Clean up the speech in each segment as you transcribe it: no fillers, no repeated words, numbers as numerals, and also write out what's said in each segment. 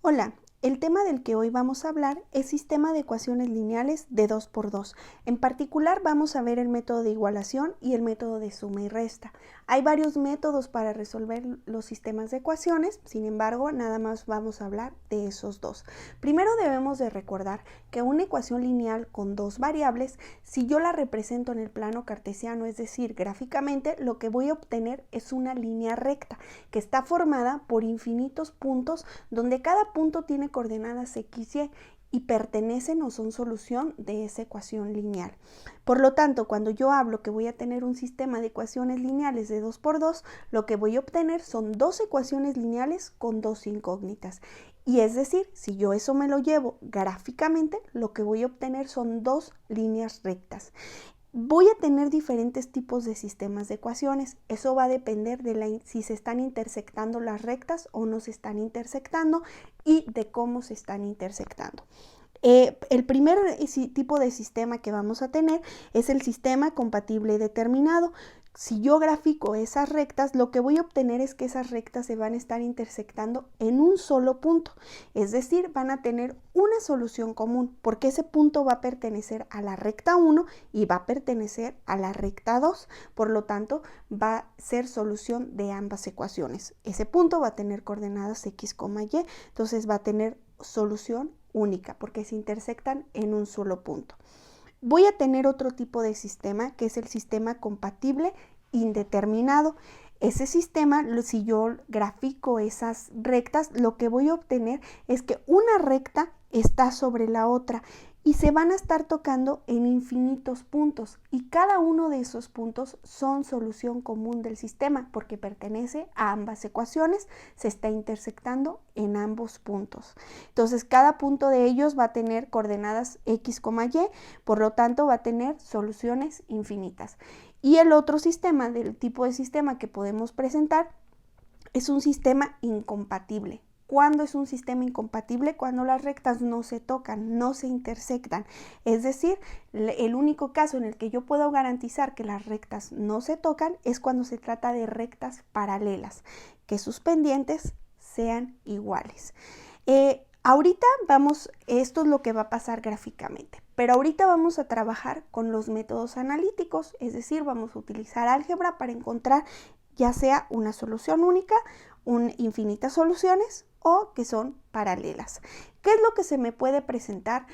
Hola, el tema del que hoy vamos a hablar es sistema de ecuaciones lineales de 2 por 2. En particular vamos a ver el método de igualación y el método de suma y resta. Hay varios métodos para resolver los sistemas de ecuaciones, sin embargo, nada más vamos a hablar de esos dos. Primero debemos de recordar que una ecuación lineal con dos variables, si yo la represento en el plano cartesiano, es decir, gráficamente, lo que voy a obtener es una línea recta que está formada por infinitos puntos donde cada punto tiene coordenadas x, y pertenecen o son solución de esa ecuación lineal. Por lo tanto, cuando yo hablo que voy a tener un sistema de ecuaciones lineales de 2 por 2, lo que voy a obtener son dos ecuaciones lineales con dos incógnitas. Y es decir, si yo eso me lo llevo gráficamente, lo que voy a obtener son dos líneas rectas. Voy a tener diferentes tipos de sistemas de ecuaciones. Eso va a depender de si se están intersectando las rectas o no se están intersectando y de cómo se están intersectando. El primer tipo de sistema que vamos a tener es el sistema compatible y determinado. Si yo grafico esas rectas, lo que voy a obtener es que esas rectas se van a estar intersectando en un solo punto, es decir, van a tener una solución común, porque ese punto va a pertenecer a la recta 1 y va a pertenecer a la recta 2, por lo tanto, va a ser solución de ambas ecuaciones. Ese punto va a tener coordenadas x, y, entonces va a tener solución única, porque se intersectan en un solo punto. Voy a tener otro tipo de sistema, que es el sistema compatible indeterminado. Ese sistema, si yo grafico esas rectas, lo que voy a obtener es que una recta está sobre la otra y se van a estar tocando en infinitos puntos, y cada uno de esos puntos son solución común del sistema porque pertenece a ambas ecuaciones, se está intersectando en ambos puntos. Entonces cada punto de ellos va a tener coordenadas x, y, por lo tanto va a tener soluciones infinitas. Y el otro sistema, del tipo de sistema que podemos presentar, es un sistema incompatible. ¿Cuándo es un sistema incompatible? Cuando las rectas no se tocan, no se intersectan. Es decir, el único caso en el que yo puedo garantizar que las rectas no se tocan es cuando se trata de rectas paralelas, que sus pendientes sean iguales. Ahorita esto es lo que va a pasar gráficamente, pero ahorita vamos a trabajar con los métodos analíticos, es decir, vamos a utilizar álgebra para encontrar ya sea una solución única, infinitas soluciones o que son paralelas. ¿Qué es lo que se me puede presentar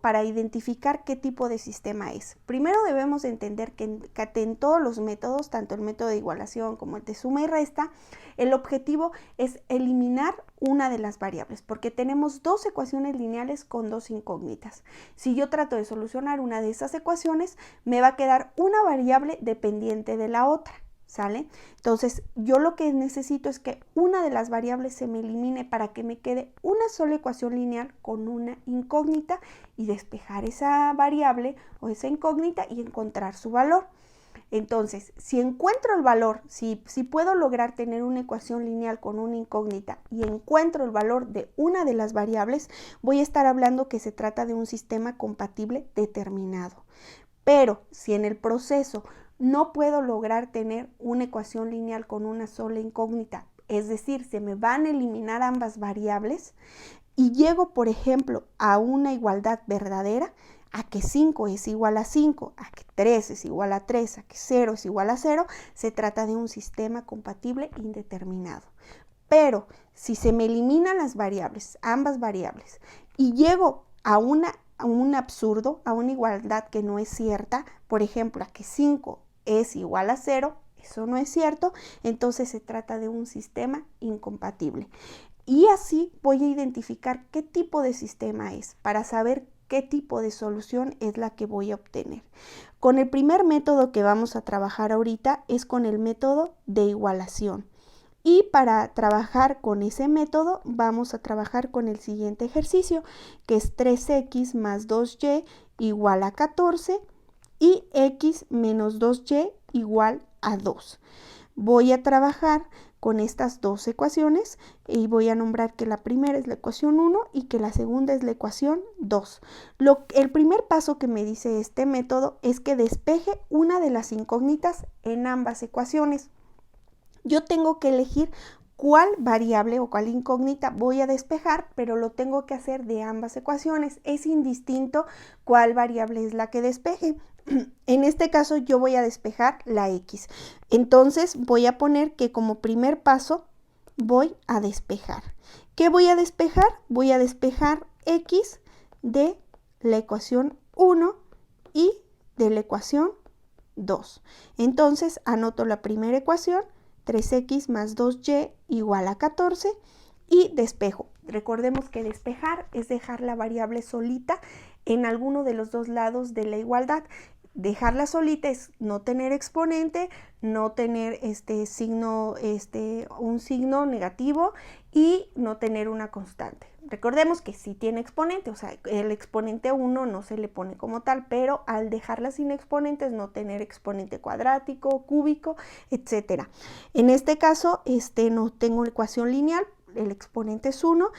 para identificar qué tipo de sistema es? Primero debemos entender que en todos los métodos, tanto el método de igualación como el de suma y resta, el objetivo es eliminar una de las variables, porque tenemos dos ecuaciones lineales con dos incógnitas. Si yo trato de solucionar una de esas ecuaciones, me va a quedar una variable dependiente de la otra. ¿Sale? Entonces, yo lo que necesito es que una de las variables se me elimine para que me quede una sola ecuación lineal con una incógnita y despejar esa variable o esa incógnita y encontrar su valor. Entonces, si encuentro el valor, si puedo lograr tener una ecuación lineal con una incógnita y encuentro el valor de una de las variables, voy a estar hablando que se trata de un sistema compatible determinado. Pero si en el proceso no puedo lograr tener una ecuación lineal con una sola incógnita, es decir, se me van a eliminar ambas variables, y llego, por ejemplo, a una igualdad verdadera, a que 5 es igual a 5, a que 3 es igual a 3, a que 0 es igual a 0, se trata de un sistema compatible indeterminado. Pero si se me eliminan las variables, ambas variables, y llego a un absurdo, a una igualdad que no es cierta, por ejemplo, a que 5 es igual a 0, eso no es cierto, entonces se trata de un sistema incompatible. Y así voy a identificar qué tipo de sistema es, para saber qué tipo de solución es la que voy a obtener. Con el primer método que vamos a trabajar ahorita es con el método de igualación. Y para trabajar con ese método vamos a trabajar con el siguiente ejercicio, que es 3x más 2y igual a 14 y x menos 2y igual a 2. Voy a trabajar con estas dos ecuaciones y voy a nombrar que la primera es la ecuación 1 y que la segunda es la ecuación 2. El primer paso que me dice este método es que despeje una de las incógnitas en ambas ecuaciones. Yo tengo que elegir cuál variable o cuál incógnita voy a despejar, pero lo tengo que hacer de ambas ecuaciones. Es indistinto cuál variable es la que despeje. En este caso yo voy a despejar la x. Entonces voy a poner que como primer paso voy a despejar. ¿Qué voy a despejar? Voy a despejar x de la ecuación 1 y de la ecuación 2. Entonces anoto la primera ecuación, 3x más 2y igual a 14 y despejo. Recordemos que despejar es dejar la variable solita en alguno de los dos lados de la igualdad. Dejarla solita es no tener exponente, no tener un signo negativo y no tener una constante. Recordemos que sí tiene exponente, o sea, el exponente 1 no se le pone como tal, pero al dejarla sin exponentes, no tener exponente cuadrático, cúbico, etc. En este caso, no tengo ecuación lineal, el exponente es 1,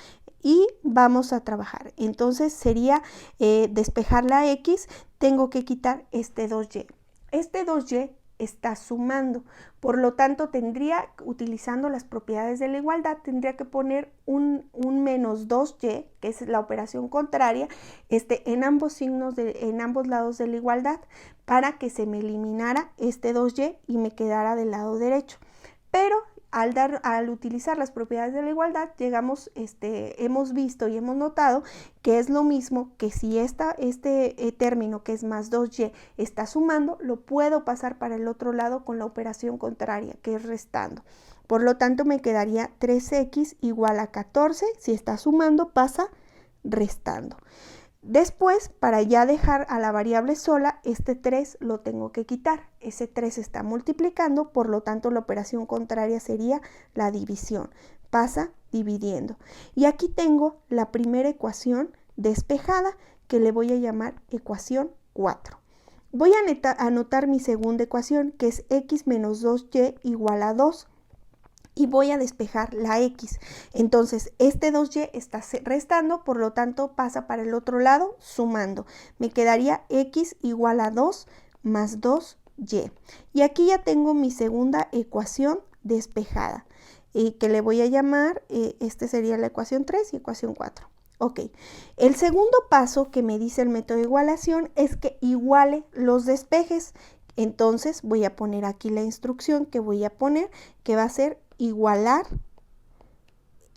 y vamos a trabajar. Entonces sería despejar la x, tengo que quitar este 2y. Este 2y está sumando, por lo tanto tendría, utilizando las propiedades de la igualdad, tendría que poner un menos 2y, que es la operación contraria, en ambos en ambos lados de la igualdad, para que se me eliminara este 2y y me quedara del lado derecho. Pero al utilizar las propiedades de la igualdad, hemos visto y hemos notado que es lo mismo que si este término que es más 2y está sumando, lo puedo pasar para el otro lado con la operación contraria, que es restando. Por lo tanto, me quedaría 3x igual a 14, si está sumando, pasa restando. Después, para ya dejar a la variable sola, este 3 lo tengo que quitar. Ese 3 está multiplicando, por lo tanto la operación contraria sería la división. Pasa dividiendo. Y aquí tengo la primera ecuación despejada, que le voy a llamar ecuación 4. Voy a anotar mi segunda ecuación, que es x menos 2y igual a 2. Y voy a despejar la x. Entonces, este 2y está restando, por lo tanto pasa para el otro lado sumando. Me quedaría x igual a 2 más 2y. Y aquí ya tengo mi segunda ecuación despejada, que le voy a llamar, sería la ecuación 3 y ecuación 4. Ok, el segundo paso que me dice el método de igualación es que iguale los despejes. Entonces voy a poner aquí la instrucción que voy a poner, que va a ser igualar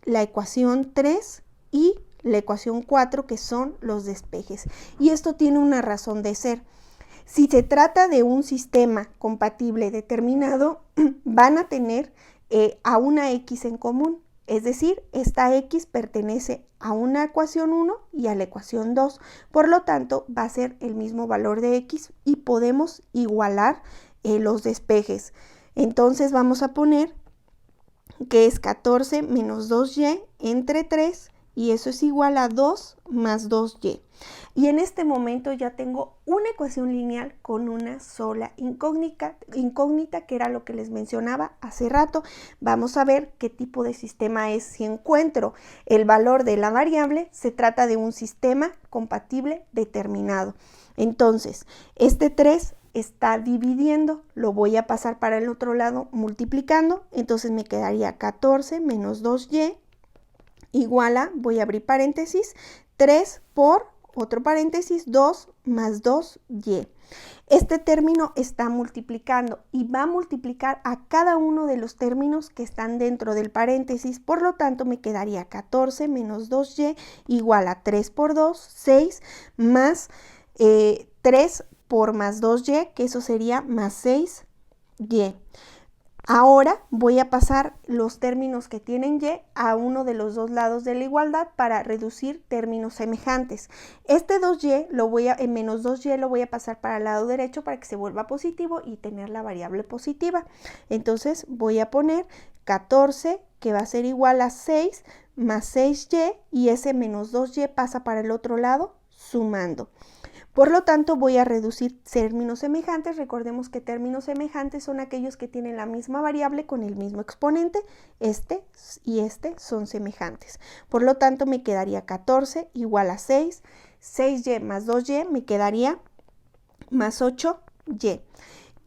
la ecuación 3 y la ecuación 4, que son los despejes. Y esto tiene una razón de ser. Si se trata de un sistema compatible determinado, van a tener a una x en común. Es decir, esta x pertenece a una ecuación 1 y a la ecuación 2. Por lo tanto, va a ser el mismo valor de x y podemos igualar los despejes. Entonces vamos a poner que es 14 menos 2y entre 3, y eso es igual a 2 más 2y. Y en este momento ya tengo una ecuación lineal con una sola incógnita, que era lo que les mencionaba hace rato. Vamos a ver qué tipo de sistema es. Si encuentro el valor de la variable, se trata de un sistema compatible determinado. Entonces, este 3 está dividiendo, lo voy a pasar para el otro lado multiplicando, entonces me quedaría 14 menos 2y igual a, voy a abrir paréntesis, 3 por otro paréntesis, 2 más 2y. Este término está multiplicando y va a multiplicar a cada uno de los términos que están dentro del paréntesis, por lo tanto me quedaría 14 menos 2y igual a 3 por 2, 6, más 3 por más 2y, que eso sería más 6y. Ahora voy a pasar los términos que tienen y a uno de los dos lados de la igualdad para reducir términos semejantes. Este 2y menos 2y lo voy a pasar para el lado derecho para que se vuelva positivo y tener la variable positiva. Entonces voy a poner 14, que va a ser igual a 6 más 6y, y ese menos 2y pasa para el otro lado sumando. Por lo tanto, voy a reducir términos semejantes. Recordemos que términos semejantes son aquellos que tienen la misma variable con el mismo exponente. Este y este son semejantes. Por lo tanto, me quedaría 14 igual a 6. 6y más 2y me quedaría más 8y.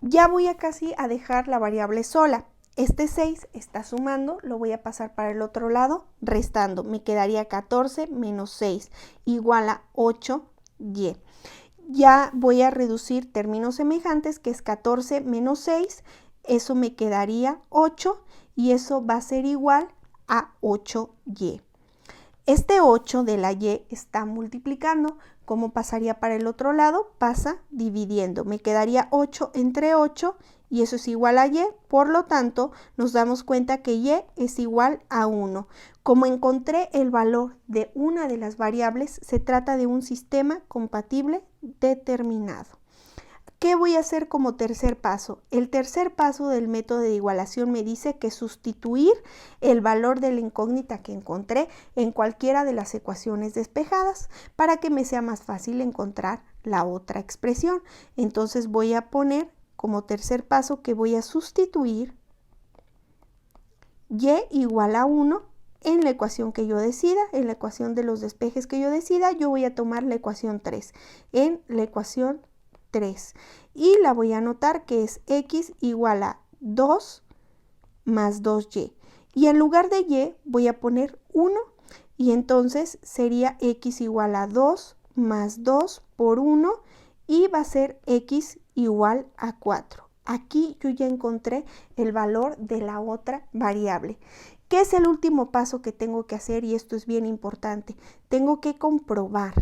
Ya voy a casi a dejar la variable sola. Este 6 está sumando, lo voy a pasar para el otro lado, restando. Me quedaría 14 menos 6 igual a 8y. Ya voy a reducir términos semejantes, que es 14 menos 6, eso me quedaría 8 y eso va a ser igual a 8y. Este 8 de la y está multiplicando. ¿Cómo pasaría para el otro lado? Pasa dividiendo. Me quedaría 8 entre 8 y eso es igual a y. Por lo tanto, nos damos cuenta que y es igual a 1. Como encontré el valor de una de las variables, se trata de un sistema compatible determinado. ¿Qué voy a hacer como tercer paso? El tercer paso del método de igualación me dice que sustituir el valor de la incógnita que encontré en cualquiera de las ecuaciones despejadas para que me sea más fácil encontrar la otra expresión. Entonces voy a poner como tercer paso que voy a sustituir y igual a 1 en la ecuación que yo decida, en la ecuación de los despejes que yo decida. Yo voy a tomar la ecuación 3. En la ecuación 3 y la voy a anotar que es x igual a 2 más 2y y en lugar de y voy a poner 1 y entonces sería x igual a 2 más 2 por 1 y va a ser x igual a 4. Aquí yo ya encontré el valor de la otra variable. ¿Qué es el último paso que tengo que hacer? Y esto es bien importante. Tengo que comprobar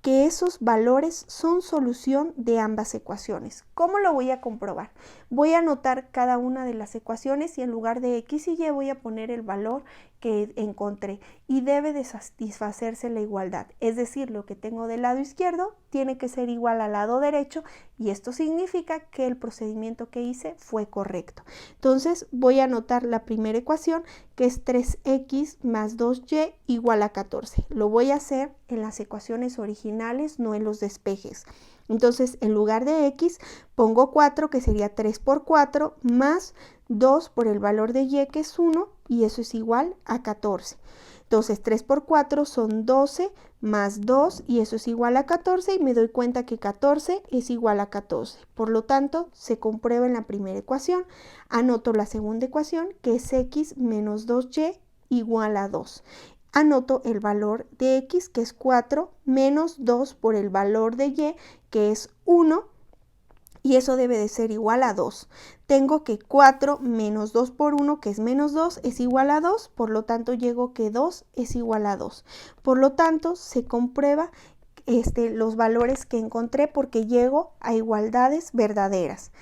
que esos valores son solución de ambas ecuaciones. ¿Cómo lo voy a comprobar? Voy a anotar cada una de las ecuaciones y en lugar de x y y voy a poner el valor que encontré y debe de satisfacerse la igualdad. Es decir, lo que tengo del lado izquierdo tiene que ser igual al lado derecho y esto significa que el procedimiento que hice fue correcto. Entonces voy a anotar la primera ecuación, que es 3x más 2y igual a 14. Lo voy a hacer en las ecuaciones originales, no en los despejes. Entonces, en lugar de x, pongo 4, que sería 3 por 4, más 2 por el valor de y, que es 1, y eso es igual a 14. Entonces, 3 por 4 son 12, más 2, y eso es igual a 14, y me doy cuenta que 14 es igual a 14. Por lo tanto, se comprueba en la primera ecuación. Anoto la segunda ecuación, que es x menos 2y igual a 2. Anoto el valor de x, que es 4, menos 2 por el valor de y, que es 1, y eso debe de ser igual a 2. Tengo que 4 menos 2 por 1, que es menos 2, es igual a 2, por lo tanto llego que 2 es igual a 2. Por lo tanto, se comprueba los valores que encontré porque llego a igualdades verdaderas.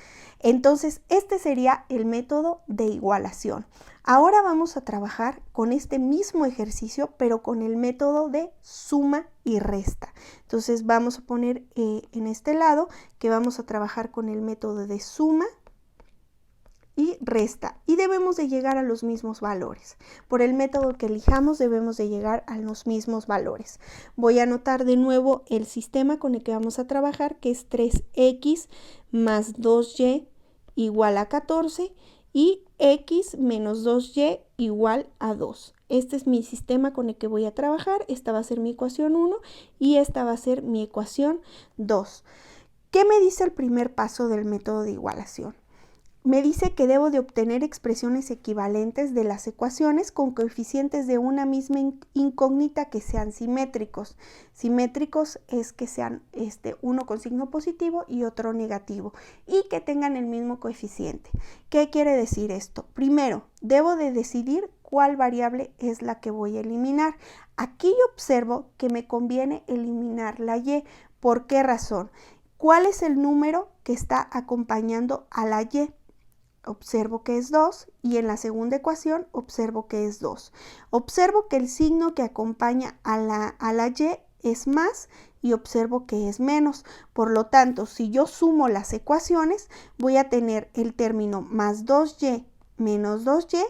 Entonces, este sería el método de igualación. Ahora vamos a trabajar con este mismo ejercicio, pero con el método de suma y resta. Entonces, vamos a poner en este lado que vamos a trabajar con el método de suma y resta. Y debemos de llegar a los mismos valores. Por el método que elijamos, debemos de llegar a los mismos valores. Voy a anotar de nuevo el sistema con el que vamos a trabajar, que es 3x más 2y igual a 14 y x menos 2y igual a 2. Este es mi sistema con el que voy a trabajar. Esta va a ser mi ecuación 1 y esta va a ser mi ecuación 2. ¿Qué me dice el primer paso del método de igualación? Me dice que debo de obtener expresiones equivalentes de las ecuaciones con coeficientes de una misma incógnita que sean simétricos. Simétricos es que sean uno con signo positivo y otro negativo y que tengan el mismo coeficiente. ¿Qué quiere decir esto? Primero, debo de decidir cuál variable es la que voy a eliminar. Aquí yo observo que me conviene eliminar la y. ¿Por qué razón? ¿Cuál es el número que está acompañando a la y? Observo que es 2 y en la segunda ecuación observo que es 2. Observo que el signo que acompaña a la y es más y observo que es menos. Por lo tanto, si yo sumo las ecuaciones, voy a tener el término más 2y menos 2y.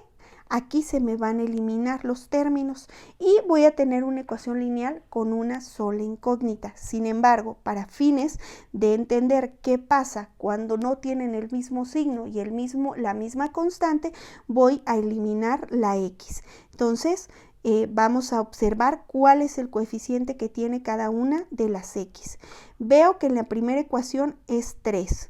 Aquí se me van a eliminar los términos y voy a tener una ecuación lineal con una sola incógnita. Sin embargo, para fines de entender qué pasa cuando no tienen el mismo signo y la misma constante, voy a eliminar la x. Entonces, vamos a observar cuál es el coeficiente que tiene cada una de las x. Veo que en la primera ecuación es 3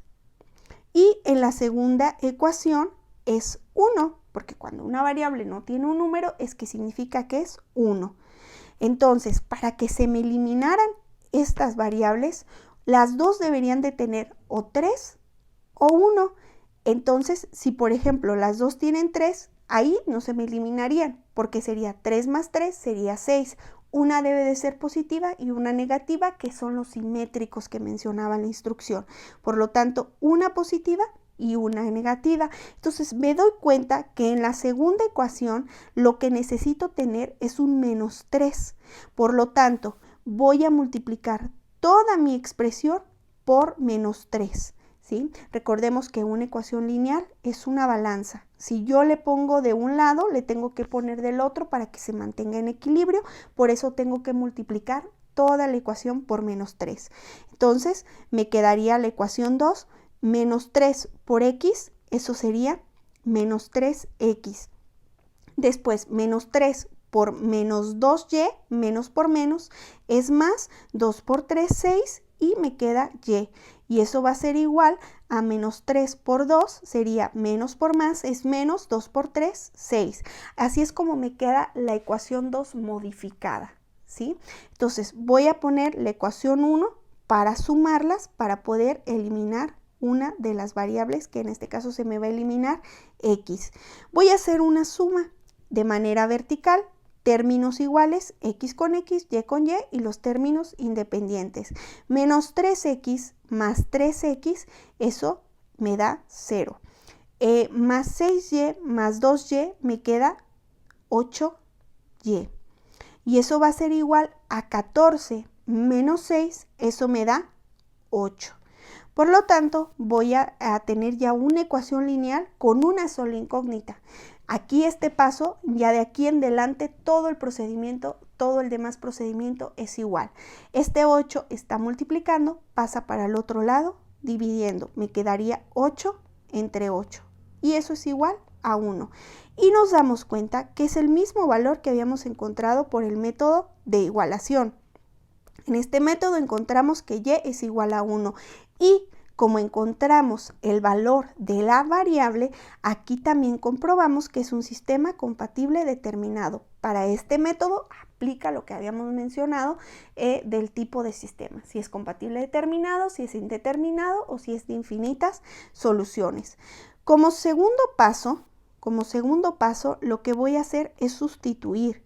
y en la segunda ecuación es 1, porque cuando una variable no tiene un número es que significa que es 1. Entonces, para que se me eliminaran estas variables, las dos deberían de tener o 3 o 1. Entonces, si por ejemplo las dos tienen 3, ahí no se me eliminarían, porque sería 3 más 3 sería 6. Una debe de ser positiva y una negativa, que son los simétricos que mencionaba la instrucción. Por lo tanto, una positiva y una negativa. Entonces me doy cuenta que en la segunda ecuación lo que necesito tener es un menos 3. Por lo tanto, voy a multiplicar toda mi expresión por menos 3. ¿Sí? Recordemos que una ecuación lineal es una balanza. Si yo le pongo de un lado, le tengo que poner del otro para que se mantenga en equilibrio. Por eso tengo que multiplicar toda la ecuación por menos 3. Entonces, me quedaría la ecuación 2, menos 3 por x, eso sería menos 3x. Después, menos 3 por menos 2y, menos por menos, es más, 2 por 3, 6, y me queda y. Y eso va a ser igual a menos 3 por 2, sería menos por más, es menos 2 por 3, 6. Así es como me queda la ecuación 2 modificada, ¿sí? Entonces voy a poner la ecuación 1 para sumarlas, para poder eliminar una de las variables, que en este caso se me va a eliminar x. Voy a hacer una suma de manera vertical, términos iguales, x con x, y con y los términos independientes. Menos 3x más 3x, eso me da 0. Más 6y más 2y me queda 8y. Y eso va a ser igual a 14 menos 6, eso me da 8. Por lo tanto, voy a tener ya una ecuación lineal con una sola incógnita. Aquí este paso, ya de aquí en adelante, todo el procedimiento, todo el demás procedimiento es igual. Este 8 está multiplicando, pasa para el otro lado, dividiendo. Me quedaría 8 entre 8. Y eso es igual a 1. Y nos damos cuenta que es el mismo valor que habíamos encontrado por el método de igualación. En este método encontramos que y es igual a 1. Y como encontramos el valor de la variable, aquí también comprobamos que es un sistema compatible determinado. Para este método aplica lo que habíamos mencionado del tipo de sistema. Si es compatible determinado, si es indeterminado o si es de infinitas soluciones. Como segundo paso, lo que voy a hacer es sustituir.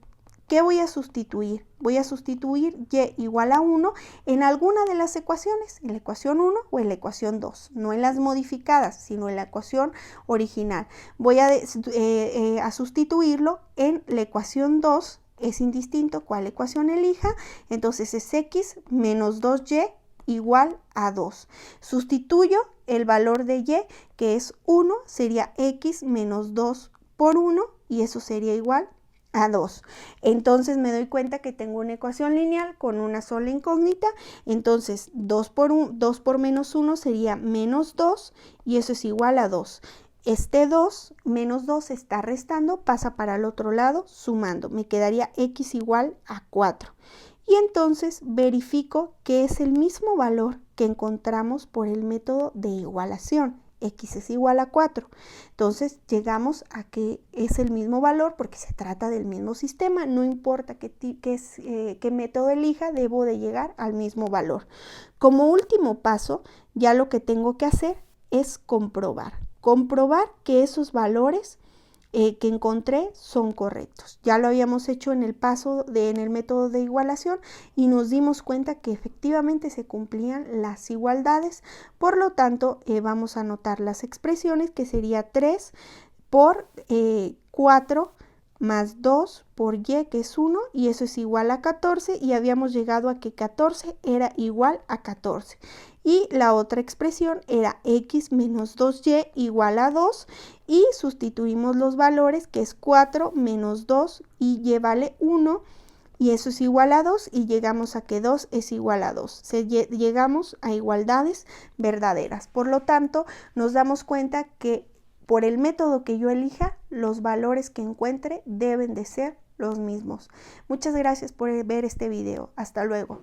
¿Qué voy a sustituir? Voy a sustituir y igual a 1 en alguna de las ecuaciones, en la ecuación 1 o en la ecuación 2, no en las modificadas, sino en la ecuación original. Voy a sustituirlo en la ecuación 2, es indistinto cuál ecuación elija, entonces es x menos 2y igual a 2. Sustituyo el valor de y, que es 1, sería x menos 2 por 1, y eso sería igual a 2. Entonces me doy cuenta que tengo una ecuación lineal con una sola incógnita. Entonces 2 por menos 1 sería menos 2, y eso es igual a 2. Este 2 menos 2 está restando, pasa para el otro lado sumando. Me quedaría x igual a 4. Y entonces verifico que es el mismo valor que encontramos por el método de igualación. X es igual a 4. Entonces llegamos a que es el mismo valor porque se trata del mismo sistema. No importa qué método elija, debo de llegar al mismo valor. Como último paso, ya lo que tengo que hacer es comprobar. Comprobar que esos valores que encontré son correctos. Ya lo habíamos hecho en el método de igualación y nos dimos cuenta que efectivamente se cumplían las igualdades. Por lo tanto, vamos a anotar las expresiones, que sería 3 por 4 más 2 por y, que es 1, y eso es igual a 14, y habíamos llegado a que 14 era igual a 14. Y la otra expresión era x menos 2y igual a 2, y sustituimos los valores, que es 4 menos 2 y y vale 1, y eso es igual a 2, y llegamos a que 2 es igual a 2. Llegamos a igualdades verdaderas. Por lo tanto, nos damos cuenta que por el método que yo elija, los valores que encuentre deben de ser los mismos. Muchas gracias por ver este video. Hasta luego.